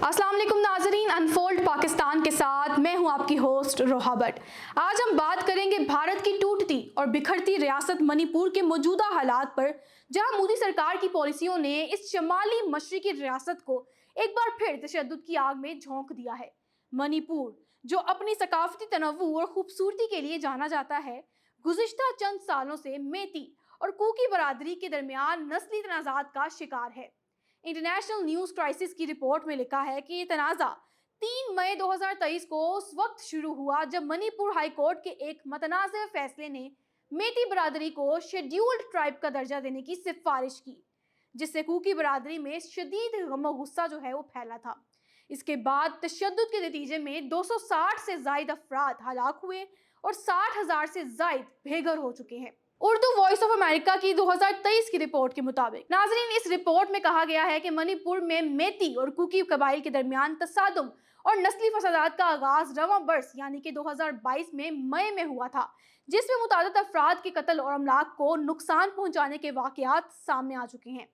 अस्सलाम वालेकुम नाजरीन, अनफोल्ड पाकिस्तान के साथ मैं हूं आपकी होस्ट रोहा भट्ट। आज हम बात करेंगे भारत की टूटती और बिखरती रियासत मणिपुर के मौजूदा हालात पर, जहां मोदी सरकार की पॉलिसियों ने इस शमाली मशरिकी रियासत को एक बार फिर तशद्दुद की आग में झोंक दिया है। मणिपुर, जो अपनी सकाफती तनव्वु और खूबसूरती के लिए जाना जाता है, गुज़िश्ता चंद सालों से मेती और कुकी बरादरी के दरमियान नस्ली तनाज़ात का शिकार है। इंटरनेशनल न्यूज़ क्राइसिस की रिपोर्ट में लिखा है कि ये तनाज़ा 3 मई 2023 को उस वक्त शुरू हुआ जब मणिपुर हाई कोर्ट के एक मतनाज़ फैसले ने मेती बरादरी को शेड्यूल्ड ट्राइब का दर्जा देने की सिफारिश की, जिससे कुकी बरादरी में शदीद गम गुस्सा जो है वो फैला था। इसके बाद तशद्दुद के नतीजे में 260 से ज़ायद अफराद हलाक हुए और 60,000 से ज़ायद बेघर हो चुके हैं। उर्दू वॉइस ऑफ अमेरिका की 2023 की रिपोर्ट के मुताबिक नाजरीन, इस रिपोर्ट में कहा गया है कि मणिपुर में मेती और कुकी कबाइल के दरमियान तसादुम और नस्ली फसादात का आगाज रवां बरस यानी कि 2022 में मई में हुआ था, जिसमें मुतादिद अफराद के कत्ल और अमलाक को नुकसान पहुंचाने के वाकयात सामने आ चुके हैं।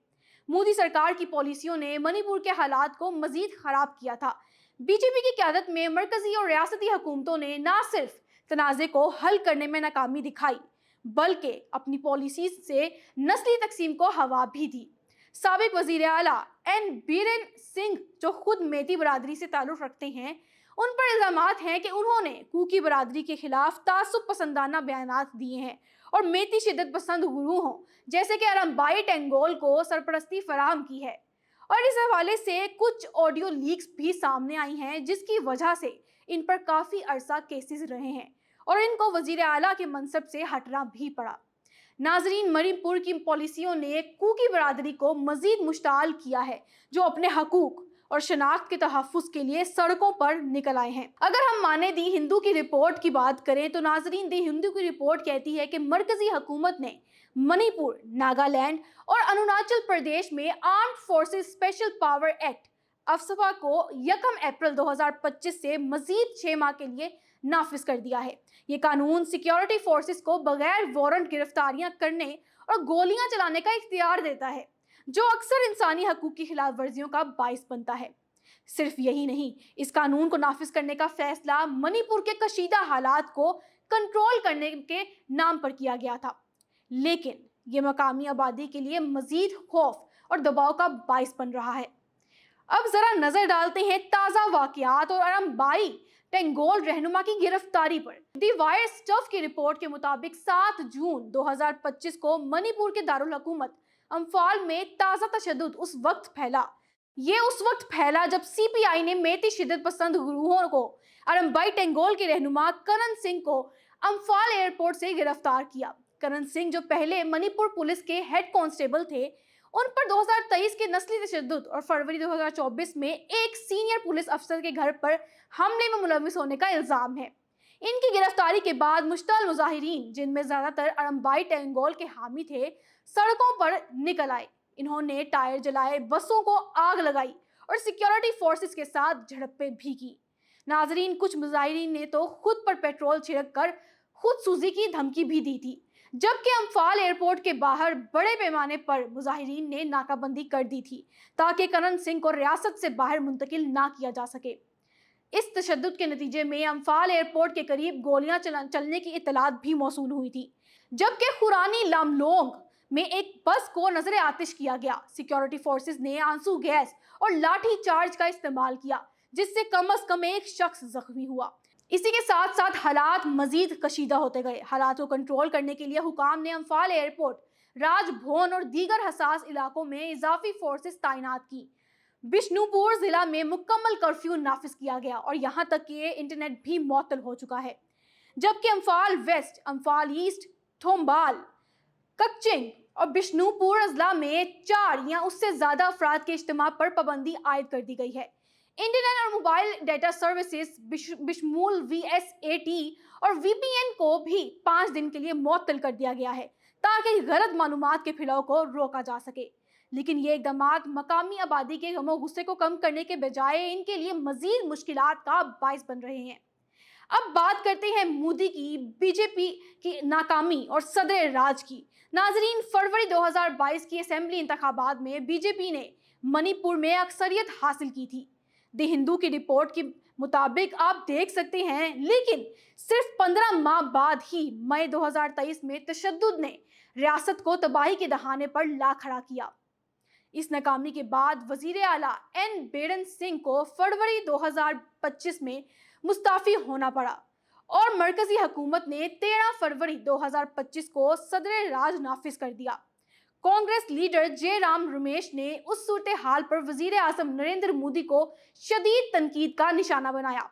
मोदी सरकार की पॉलिसियों ने मणिपुर के हालात को मजीद खराब किया था। बीजेपी की क़यादत में मरकजी और रियासती हुकूमतों ने न सिर्फ तनाज़े को हल करने में नाकामी दिखाई, बल्कि अपनी पॉलिसी से नस्ली तकसीम को हवा भी दी। साबिक वजीर आला एन बीरेन सिंह, जो खुद मेती बरादरी से ताल्लुक़ रखते हैं, उन पर इल्ज़ामात हैं कि उन्होंने कुकी बरादरी के खिलाफ तासुब पसंदाना बयानात दिए हैं और मेती शिद्दत पसंद गुरूहों जैसे कि अरम्बाई टेंगोल को सरपरस्ती फराहम की है। और इस हवाले से कुछ ऑडियो लीक्स भी सामने आई हैं, जिसकी वजह से इन पर काफ़ी अरसा केसेस रहे हैं और इनको वजीर आला के मनसब से हटना भी पड़ा। नाजरीन, मणिपुर की पॉलिसियों ने कुकी बरादरी को मजीद मुश्ताल किया है, जो अपने हकूक और शनाख्त के तहफ़्फ़ुज़ के लिए सड़कों पर निकल आए हैं। अगर हम माने दी हिंदू की रिपोर्ट की बात करें तो नाजरीन, दी हिंदू की रिपोर्ट कहती है कि मरकजी हुकूमत ने मणिपुर, नागालैंड और अरुणाचल प्रदेश में armed forces special power act AFSPA को 1 अप्रैल 2025 से मजीद 6 माह के लिए नाफिज कर दिया है। ये कानून सिक्योरिटी फोर्सेस को बगैर वारंट गिरफ्तारियां करने और गोलियां चलाने का इख्तियार देता है, जो अक्सर इंसानी हकूक की खिलाफ वर्जियों का बाइस बनता है। सिर्फ यही नहीं, इस कानून को नाफिज करने का फैसला मणिपुर के कशीदा हालात को कंट्रोल करने के नाम पर किया गया था, लेकिन ये मकामी आबादी के लिए मजीद खौफ और दबाव का बाइस बन रहा है। अब जरा नजर डालते हैं ताज़ा वाकयात और अरम्बाई टेंगोल रहनुमा की गिरफ्तारी पर। दी वायर स्टफ की रिपोर्ट के मुताबिक 7 जून 2025 को मणिपुर के दारुल हुकूमत अम्फाल में ताज़ा तशद्दुद उस वक्त फैला जब सीपीआई ने मेती शिद्दत पसंद गुरूहों को अरम्बाई टेंगोल के रहनुमा करण सिंह को अम्फाल एयरपोर्ट से गिरफ्तार किया। करण सिंह, जो पहले मणिपुर पुलिस के हेड कांस्टेबल थे, उन पर 2023 के नस्ली तशद्दुद और फरवरी 2024 में एक सीनियर पुलिस अफसर के घर पर हमले में मुलविस होने का इल्ज़ाम है। इनकी गिरफ्तारी के बाद मुश्तल मुजाहिरीन, जिनमें ज़्यादातर अरम्बाई टेंगोल के हामी थे, सड़कों पर निकल आए। इन्होंने टायर जलाए, बसों को आग लगाई और सिक्योरिटी फोर्सेस के साथ झड़पें भी की। नाजरीन, कुछ मुजाहिरीन ने तो खुद पर पेट्रोल छिड़क कर खुदसूजी की धमकी भी दी थी, जबकि अम्फाल एयरपोर्ट के बाहर बड़े पैमाने पर मुजाहिरीन ने नाकाबंदी कर दी थी ताकि करण सिंह को रियासत से बाहर मुंतकिल ना किया जा सके। इस तशद्दुद के नतीजे में अम्फाल एयरपोर्ट के करीब गोलियां चलने की इत्तलात भी मौसूल हुई थी, जबकि खुरानी लामलोंग में एक बस को नजर आतिश किया गया। सिक्योरिटी फोर्सेस ने आंसू गैस और लाठी चार्ज का इस्तेमाल किया, जिससे कम से कम एक शख्स जख्मी हुआ। इसी के साथ साथ हालात मजीद कशीदा होते गए। हालात को कंट्रोल करने के लिए हुकाम ने अम्फाल एयरपोर्ट, राजभवन और दीगर हसास इलाकों में इजाफी फोर्सेस तैनात की। बिष्णुपुर जिला में मुकम्मल कर्फ्यू नाफिज किया गया और यहाँ तक कि इंटरनेट भी मुअत्तल हो चुका है, जबकि अम्फाल वेस्ट, अम्फाल ईस्ट, थोम्बाल, कक्चिंग और बिष्णुपुर अजला में 4 या उससे ज़्यादा अफराद के इज्तिमा पर पाबंदी आयद कर दी गई है। इंटरनेट और मोबाइल डेटा सर्विसेज बिशमूल VSAT और VPN को भी 5 दिन के लिए मुअत्तल कर दिया गया है ताकि गलत मालूमात के फैलाव को रोका जा सके। लेकिन ये इक़दामात मकामी आबादी के गम और गुस्से को कम करने के बजाय इनके लिए मजीद मुश्किलात का बाइस बन रहे हैं। अब बात करते हैं मोदी की बीजेपी की नाकामी और सदर राज की। नाजरीन, फरवरी 2022 की असेंबली इंतखाबात में बीजेपी ने मणिपुर में अक्सरियत हासिल की थी, दी हिंदू की रिपोर्ट के मुताबिक आप देख सकते हैं, लेकिन सिर्फ 15 माह बाद ही मई 2023 में तशद्दुद ने रियासत को तबाही के दहाने पर ला खड़ा किया। इस नाकामी के बाद वजीर आला एन बेरन सिंह को फरवरी 2025 में मुस्ताफी होना पड़ा और मरकजी हुकूमत ने 13 फरवरी 2025 को सदर राज नाफिज कर दिया। कांग्रेस लीडर जयराम रमेश ने उस सूरत हाल पर वजीर आजम नरेंद्र मोदी को शदीद तनकीद का निशाना बनाया।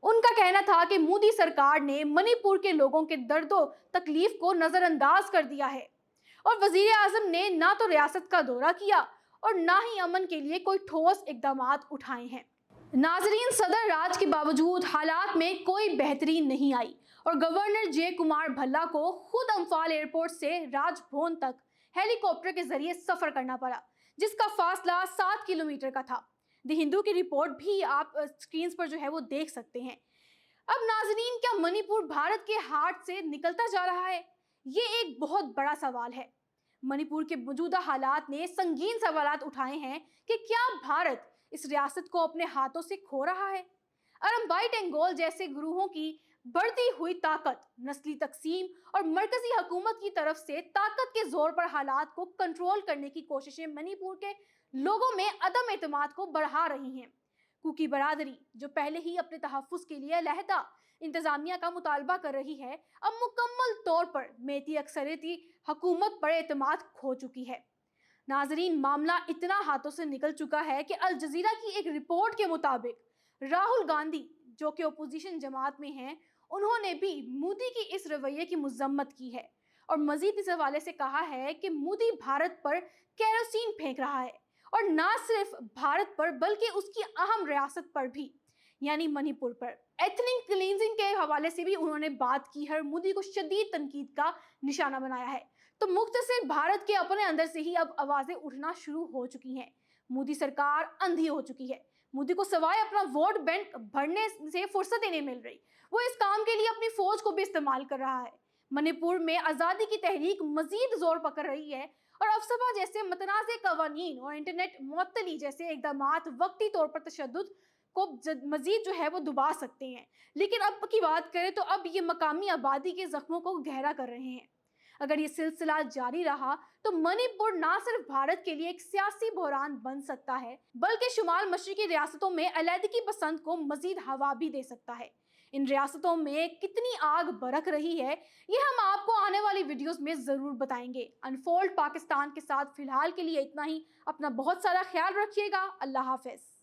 उनका कहना था कि मोदी सरकार ने मणिपुर के लोगों के दर्दो तकलीफ को नजरअंदाज कर दिया है और वजीर आजम ने ना तो रियासत का दौरा किया और ना ही अमन के लिए कोई ठोस इकदाम उठाए हैं। नाजरीन, सदर राज के बावजूद हालात में कोई बेहतरी नहीं आई और गवर्नर जय कुमार भल्ला को खुद अम्फाल एयरपोर्ट से राजभवन तक हेलीकॉप्टर के जरिए सफर करना पड़ा, जिसका फासला 7 किलोमीटर का था। दी हिंदू की रिपोर्ट भी आप स्क्रीन पर जो है वो देख सकते हैं। अब नाजरीन, क्या मणिपुर भारत के हाथ से निकलता जा रहा है? ये एक बहुत बड़ा सवाल है। मणिपुर के मौजूदा हालात ने संगीन सवालात उठाए हैं कि क्या भारत इस रियासत को अपने हाथों से खो रहा है? अरम्बाई टेंगोल जैसे गुरुओं की बढ़ती हुई ताकत, नस्ली तकसीम और मरकजी हुकूमत की तरफ से ताकत के जोर पर हालात को कंट्रोल करने की कोशिशें मणिपुर के लोगों में अदम एतमाद को बढ़ा रही हैं। कुकी बरादरी, जो पहले ही अपने तहफ्फुज के लिए अलहदा इंतजामिया का मुतालबा कर रही है, अब मुकम्मल तौर पर मेती अक्सरियती हुकूमत पर एतमाद खो चुकी है। नाजरीन, मामला इतना हाथों से निकल चुका है कि अल जजीरा की एक रिपोर्ट के मुताबिक राहुल गांधी, जो कि ओपोजिशन जमात में हैं, उन्होंने भी मोदी की इस रवैये की मजम्मत की है और मजीद इस हवाले से कहा है कि मोदी भारत पर केरोसिन फेंक रहा है और ना सिर्फ भारत पर बल्कि उसकी अहम रियासत पर भी, यानी मणिपुर पर। एथनिक क्लींजिंग के हवाले से भी उन्होंने बात की है, मोदी को शदीद तनकीद का निशाना बनाया है। तो मुख्तसर भारत के अपने अंदर से ही अब आवाजें उठना शुरू हो चुकी हैं। मोदी सरकार अंधी हो चुकी है। मोदी को सवाए अपना वोट बैंक भरने से फुर्सत ही नहीं मिल रही। वो इस काम के लिए अपनी फौज को भी इस्तेमाल कर रहा है। मणिपुर में आज़ादी की तहरीक मजीद जोर पकड़ रही है और अफसफा जैसे मतनाज़े कवानीन और इंटरनेट मुअत्तली जैसे इकदाम वक्ती तौर पर तशद्दुद को मजीद जो है वो दुबा सकते हैं। लेकिन अब की बात करें तो अब ये मकामी आबादी के जख्मों को गहरा कर रहे हैं। अगर ये सिलसिला जारी रहा तो मणिपुर ना सिर्फ भारत के लिए एक सियासी बहरान बन सकता है, बल्कि शुमाल मशरकी रियासतों में अलहदगी पसंद को मजीद हवा भी दे सकता है। इन रियासतों में कितनी आग बरक रही है, ये हम आपको आने वाली वीडियोस में ज़रूर बताएंगे। अनफोल्ड पाकिस्तान के साथ फिलहाल के लिए इतना ही। अपना बहुत सारा ख्याल रखिएगा। अल्लाह हाफिज़।